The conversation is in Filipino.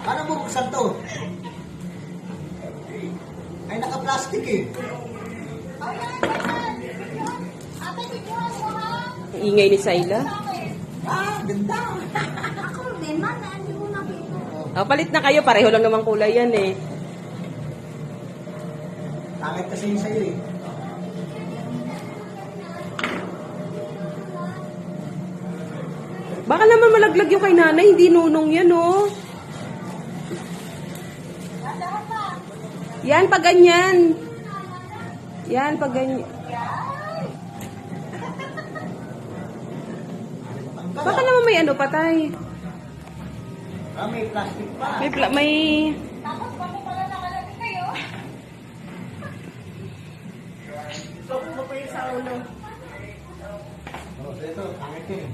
Paano mo buksan to? Ay, naka-plastic eh. Ang ingay ni Sayla. Ah, ganda. Ako din, man. Hindi mo nakita. Oh, palit na kayo. Pareho lang naman kulay yan eh. Takit kasi yung sa'yo eh. Baka naman malaglag yung kay nanay. Hindi nunong yan oh. Yan, pag ganyan. Yan, pag ganyan. Baka naman may ano patay. Ah, may plastic pa. May Tapos, bakit pala nakalagay kayo? So, mo pa yung sa ulo. Oh, ito, takit eh.